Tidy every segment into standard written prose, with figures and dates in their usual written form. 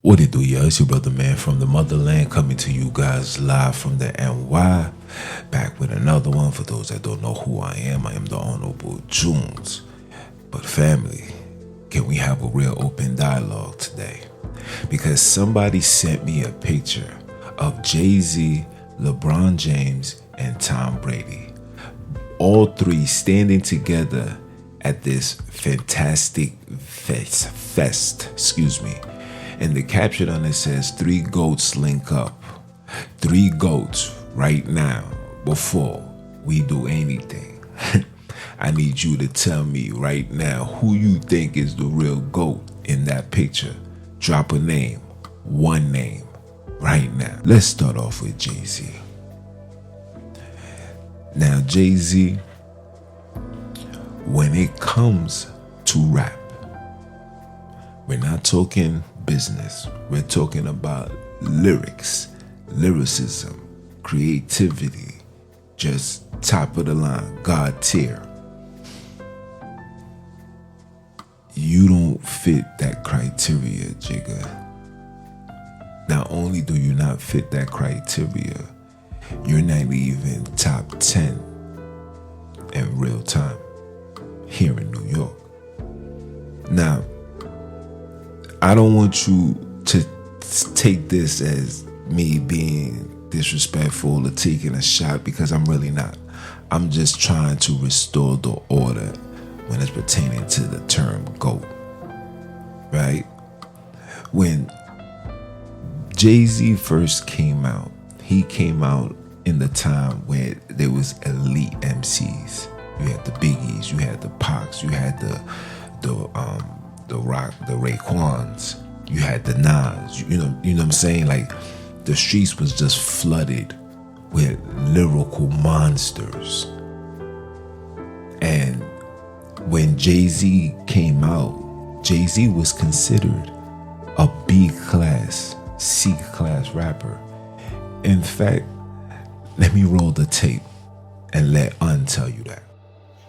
What it do, y'all? It's your brother, man, from the motherland, coming to you guys live from the NY. Back with another one. For those that don't know who I am the Honorable Junns. But family, can we have a real open dialogue today? Because somebody sent me a picture of Jay-Z, LeBron James, and Tom Brady. All three standing together at this fantastic fest. And the caption on it says, "Three goats link up." Three goats right now before we do anything. I need you to tell me right now who you think is the real GOAT in that picture. Drop a name, one name, right now. Let's start off with Jay-Z. Now, Jay-Z, when it comes to rap, we're not talking business. We're talking about lyrics, lyricism, creativity, just top of the line, God tier. You don't fit that criteria, Jigga. Not only do you not fit that criteria, you're not even top 10 in real time here in New York. Now, I don't want you to take this as me being disrespectful or taking a shot, because I'm really not. I'm just trying to restore the order when it's pertaining to the term GOAT, right? When Jay-Z first came out, he came out in the time where there was elite MCs. You had the Biggies, you had the Pacs, you had the Rock, the Raekwons, you had the Nas. You know what I'm saying? Like, the streets was just flooded with lyrical monsters. And when Jay-Z came out, Jay-Z was considered a B-class, C-class rapper. In fact, let me roll the tape and let Un tell you that.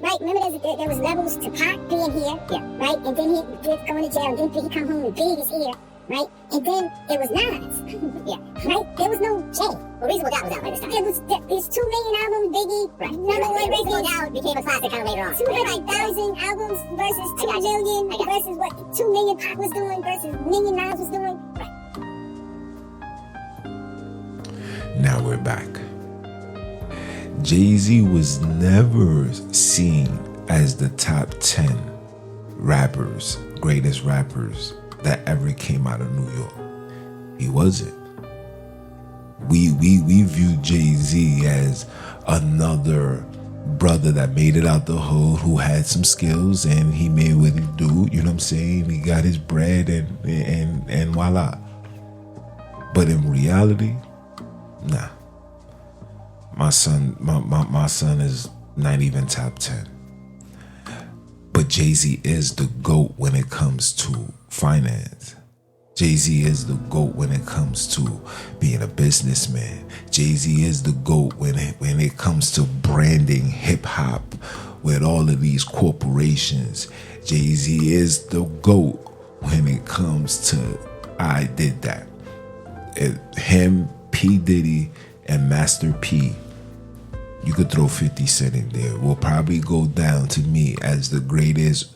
Right, remember there was levels to Pac being here, right? And then he did going to jail, and then he come home and Big is here, right? And then it was Nas, right? There was no Jay. Well, Reasonable Doubt was out by this time. There's 2 million albums, Biggie, right? Number one Reasonable Doubt became a classic kind of later on. 200,000 albums versus 2 million versus what 2 million Pac was doing versus million Nas was doing. Right. Now we're back. Jay-Z was never seen as the top 10 rappers, greatest rappers that ever came out of New York. He wasn't. We view Jay-Z as another brother that made it out the hood, who had some skills, and he made what he do. You know what I'm saying? He got his bread and voila. But in reality, nah. My son is not even top 10. But Jay-Z is the GOAT when it comes to finance. Jay-Z is the GOAT when it comes to being a businessman. Jay-Z is the GOAT when it comes to branding hip-hop with all of these corporations. Jay-Z is the GOAT when it comes to I did that. Him, P. Diddy, and Master P, you could throw 50 Cent in there, will probably go down to me as the greatest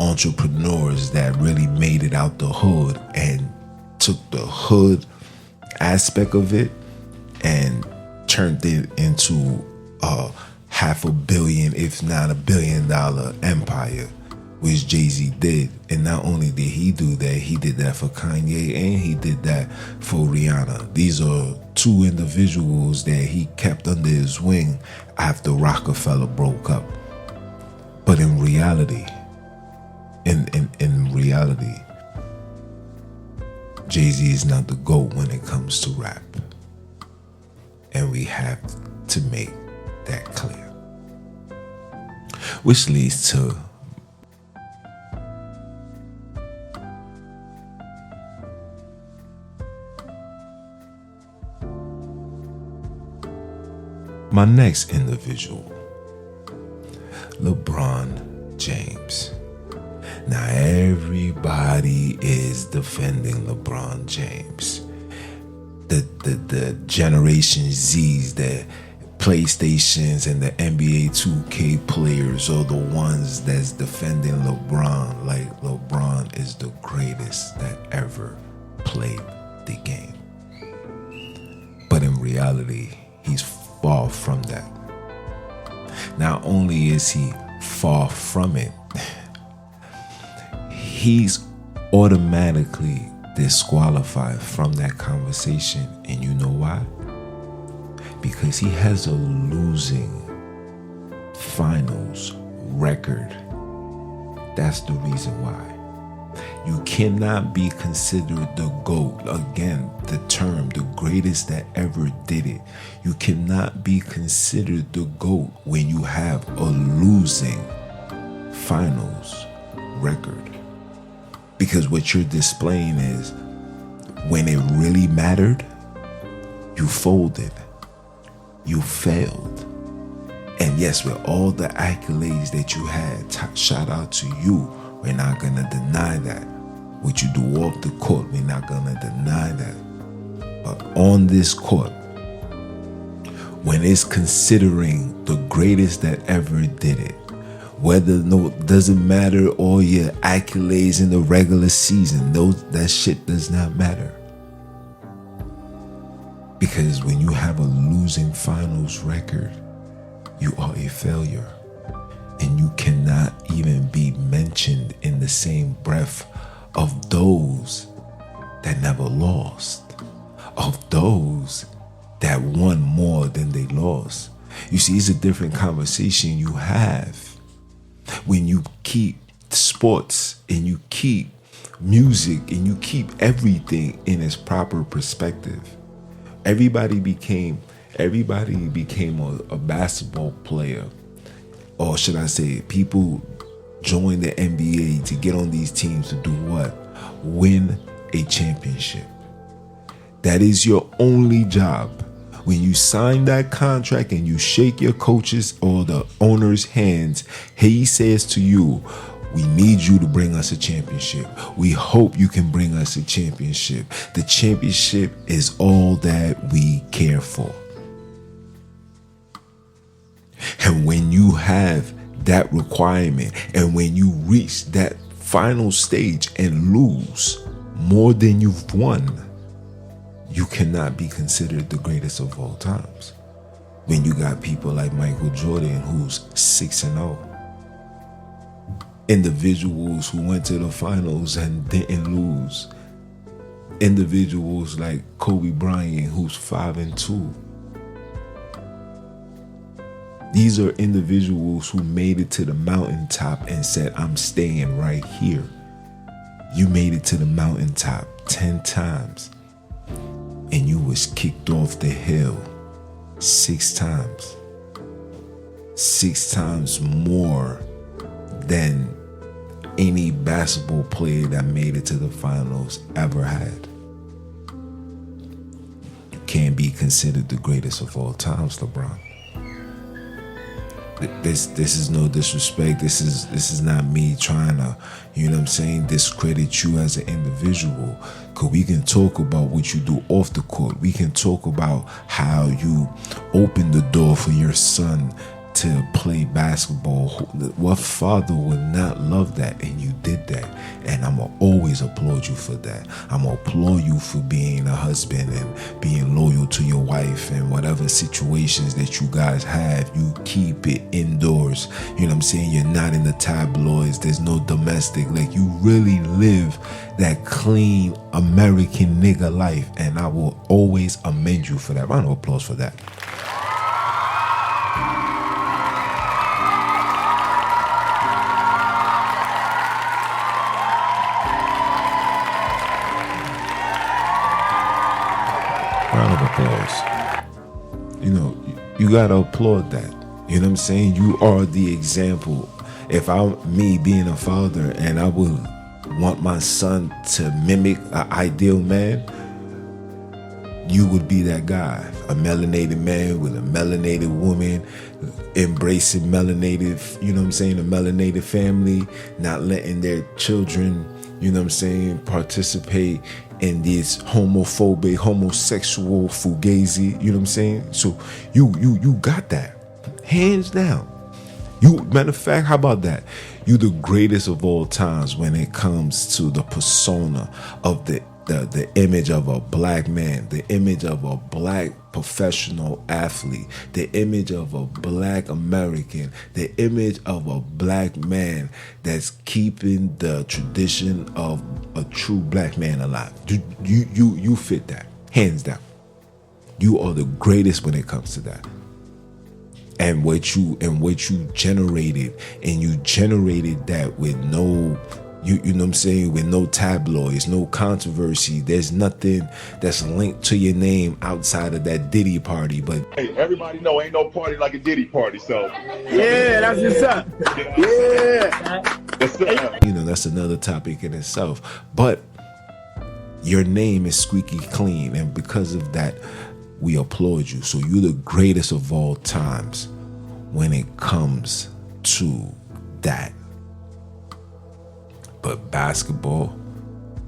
entrepreneurs that really made it out the hood and took the hood aspect of it and turned it into a $500 million, if not $1 billion empire, which Jay-Z did. And not only did he do that, he did that for Kanye and he did that for Rihanna. These are two individuals that he kept under his wing after Rockefeller broke up. But in reality, in reality, Jay-Z is not the GOAT when it comes to rap. And we have to make that clear. Which leads to my next individual, LeBron James. Now everybody is defending LeBron James. The Generation Z's, the PlayStations and the NBA 2K players are the ones that's defending LeBron like LeBron is the greatest that ever played the game. But in reality, he's far from that. Not only is he far from it, he's automatically disqualified from that conversation. And you know why? Because he has a losing finals record. That's the reason why. You cannot be considered the GOAT. Again, the term, the greatest that ever did it. You cannot be considered the GOAT when you have a losing finals record. Because what you're displaying is when it really mattered, you folded, you failed. And yes, with all the accolades that you had, shout out to you. We're not going to deny that. What you do off the court, we're not going to deny that. But on this court, when it's considering the greatest that ever did it, doesn't matter all your accolades in the regular season. That shit does not matter. Because when you have a losing finals record, you are a failure. And you cannot even be mentioned in the same breath of those that never lost, of those that won more than they lost. You see, it's a different conversation you have when you keep sports and you keep music and you keep everything in its proper perspective. Everybody became a basketball player. Or should I say, people join the NBA to get on these teams to do what? Win a championship. That is your only job. When you sign that contract and you shake your coach's or the owner's hands, he says to you, we need you to bring us a championship. We hope you can bring us a championship. The championship is all that we care for. And when you have that requirement and when you reach that final stage and lose more than you've won, you cannot be considered the greatest of all times. When you got people like Michael Jordan, who's 6-0. Individuals who went to the finals and didn't lose. Individuals like Kobe Bryant, who's 5-2. These are individuals who made it to the mountaintop and said, I'm staying right here. You made it to the mountaintop 10 times. And you was kicked off the hill 6 times. 6 times more than any basketball player that made it to the finals ever had. You can't be considered the greatest of all times, LeBron. This is no disrespect. This is not me trying to, discredit you as an individual. Because we can talk about what you do off the court. We can talk about how you open the door for your son to play basketball. What father would not love that? And you did that. And I'm going to always applaud you for that. I'm going to applaud you for being a husband and being loyal to your wife, and whatever situations that you guys have, you keep it indoors. You know what I'm saying? You're not in the tabloids. There's no domestic. Like, you really live that clean American nigga life. And I will always commend you for that. Round of applause for that. Round of applause. You gotta applaud that. You know what I'm saying? You are the example. If I'm me being a father and I would want my son to mimic an ideal man, you would be that guy. A melanated man with a melanated woman, embracing melanated, you know what I'm saying, a melanated family, not letting their children, you know what I'm saying, participate in this homophobic, homosexual fugazi, you know what I'm saying? So you got that. Hands down. Matter of fact, how about that? You the greatest of all times when it comes to the persona of the image of a black man, the image of a black professional athlete, the image of a black American, the image of a black man that's keeping the tradition of a true black man alive. You fit that, hands down. You are the greatest when it comes to that. And what you generated, and you generated that with no, you know what I'm saying, with no tabloids, no controversy. There's nothing that's linked to your name outside of that Diddy party. But hey, everybody know ain't no party like a Diddy party. So yeah, that's what's up. Yeah, you know, that's another topic in itself. But your name is squeaky clean, and because of that, we applaud you. So you're the greatest of all times when it comes to that. But basketball,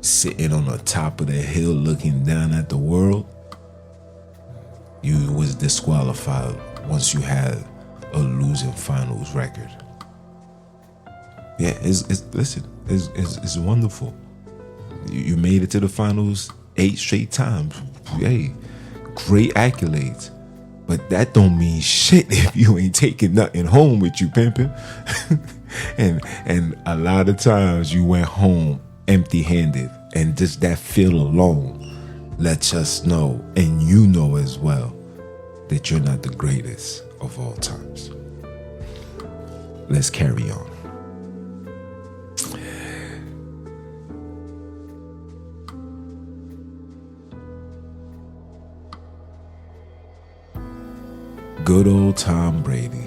sitting on the top of the hill looking down at the world, you was disqualified once you had a losing finals record. Yeah, it's wonderful. You made it to the finals 8 straight times. Hey, great accolades. But that don't mean shit if you ain't taking nothing home with you, pimpin'. and a lot of times you went home empty-handed, and just that feel alone lets us know, and you know as well, that you're not the greatest of all times. Let's carry on. Good old Tom Brady.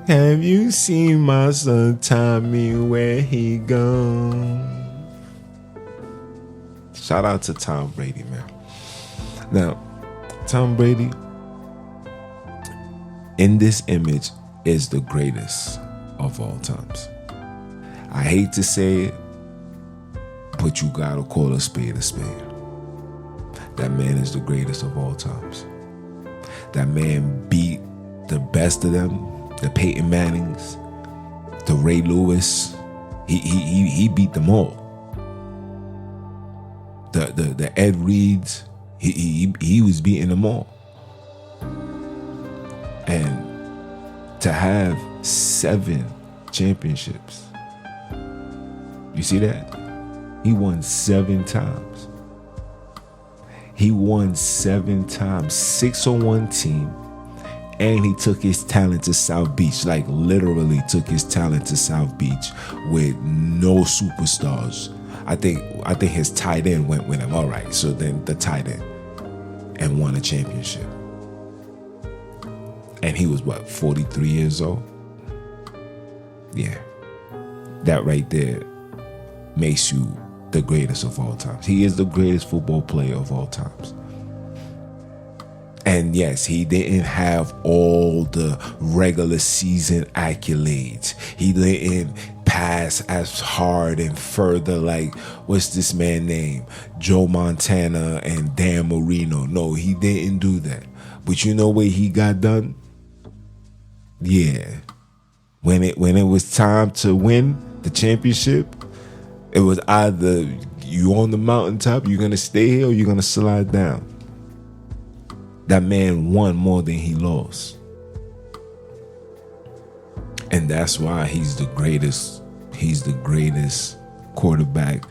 Have you seen my son Tommy, where he gone? Shout out to Tom Brady, man. Now, Tom Brady, in this image, is the greatest of all times. I hate to say it, but you gotta call a spade a spade. That man is the greatest of all times. That man beat the best of them, the Peyton Mannings, the Ray Lewis. He beat them all. The Ed Reeds, he was beating them all. And to have 7 championships, you see that? He won 7 times. He won 7 times, 6 on one team, and he took his talent to South Beach, like literally took his talent to South Beach with no superstars. I think his tight end went with him. All right, so then the tight end, and won a championship. And he was what, 43 years old? Yeah, that right there makes you the greatest of all times. He is the greatest football player of all times. And yes, he didn't have all the regular season accolades. He didn't pass as hard and further like, what's this man's name? Joe Montana and Dan Marino. No, he didn't do that. But you know what he got done? Yeah. When it was time to win the championship, it was either you on the mountaintop, you're going to stay here, or you're going to slide down. That man won more than he lost. And that's why he's the greatest. He's the greatest quarterback,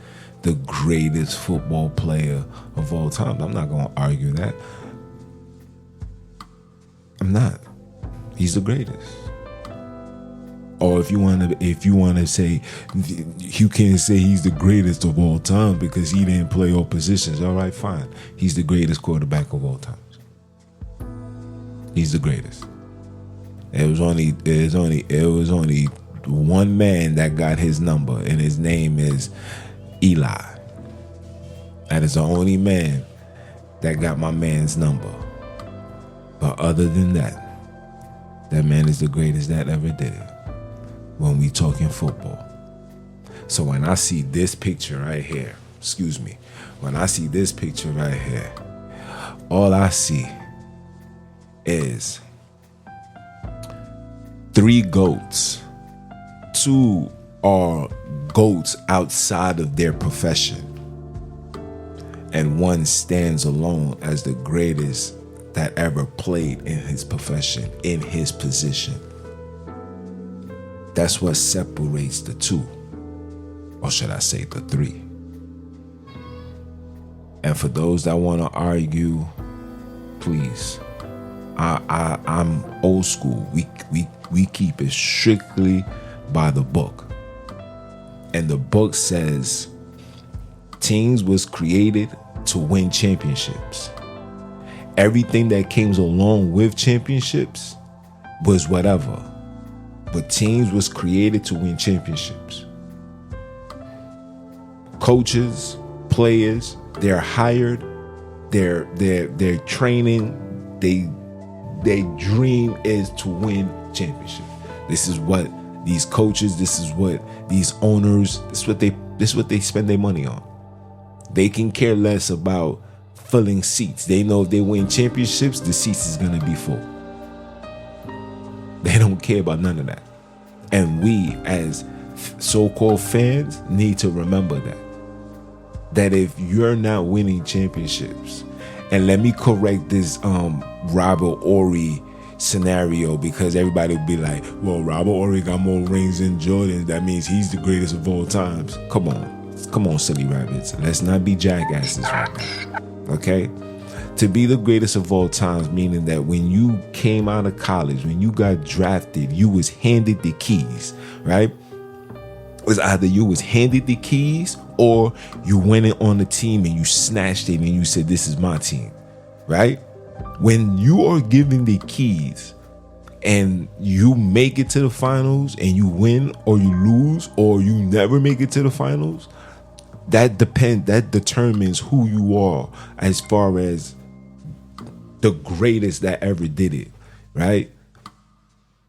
the greatest football player of all time. I'm not going to argue that. I'm not. He's the greatest. Or if you want to say, you can't say he's the greatest of all time because he didn't play all positions. All right, fine. He's the greatest quarterback of all times. He's the greatest. It was only one man that got his number, and his name is Eli. That is the only man that got my man's number. But other than that, that man is the greatest that ever did it when we talking football. So when I see this picture right here, when I see this picture right here, all I see is 3 GOATs. 2 are GOATs outside of their profession. And 1 stands alone as the greatest that ever played in his profession, in his position. That's what separates the 2. Or should I say the 3. And for those that want to argue, please, I'm old school. We keep it strictly by the book. And the book says teams was created to win championships. Everything that came along with championships was whatever. But teams was created to win championships. Coaches, players, they're hired, they're training, their dream is to win championships. This is what these coaches, this is what these owners, this is what they spend their money on. They can care less about filling seats. They know if they win championships, the seats is gonna be full. They don't care about none of that. And we as so-called fans need to remember that if you're not winning championships, and let me correct this Robert Horry scenario, because everybody will be like, well, Robert Horry got more rings than Jordan, that means he's the greatest of all times. Come on, silly rabbits. Let's not be jackasses right now. Okay? To be the greatest of all times, meaning that when you came out of college, when you got drafted, you was handed the keys, right? It was either you was handed the keys or you went in on the team and you snatched it and you said, this is my team, right? When you are given the keys and you make it to the finals and you win or you lose or you never make it to the finals, that determines who you are as far as the greatest that ever did it, right?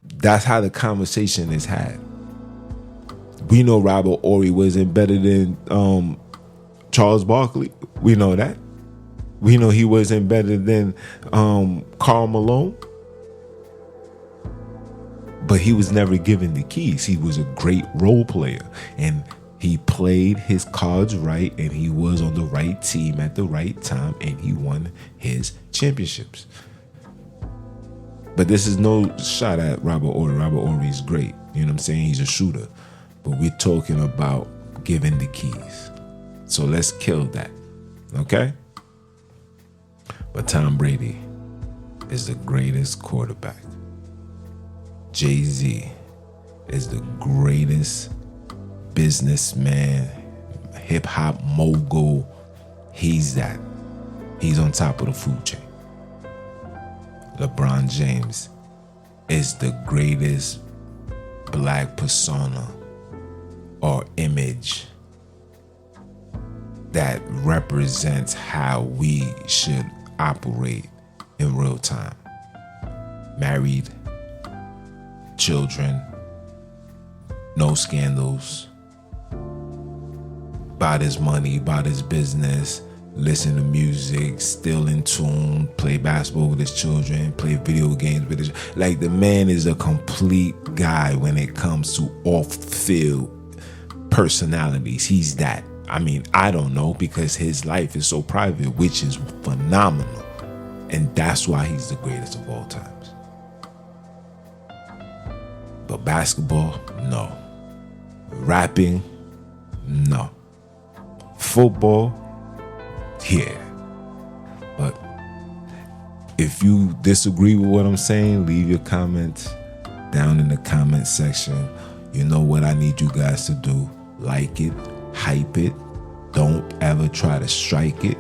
That's how the conversation is had. We know Robert Horry wasn't better than Charles Barkley. We know that. We know he wasn't better than Karl Malone. But he was never given the keys. He was a great role player. And he played his cards right, and he was on the right team at the right time, and he won his championships. But this is no shot at Robert Horry. Robert Horry is great. You know what I'm saying? He's a shooter. But we're talking about giving the keys. So let's kill that. Okay? But Tom Brady is the greatest quarterback. Jay-Z is the greatest businessman, hip-hop mogul. He's that. He's on top of the food chain. LeBron James is the greatest black persona or image that represents how we should operate in real time. Married, children, no scandals, about his money, about his business, listen to music, still in tune, play basketball with his children, play video games with his... Like, the man is a complete guy when it comes to off-field personalities. He's that. I mean, I don't know, because his life is so private, which is phenomenal. And that's why he's the greatest of all times. But basketball, no. Rapping, no. Football, yeah. But if you disagree with what I'm saying, leave your comments down in the comment section. You know what I need you guys to do. Like it, hype it. Don't ever try to strike it.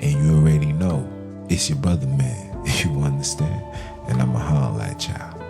And you already know, it's your brother, man. You understand? And I'ma holler at y'all.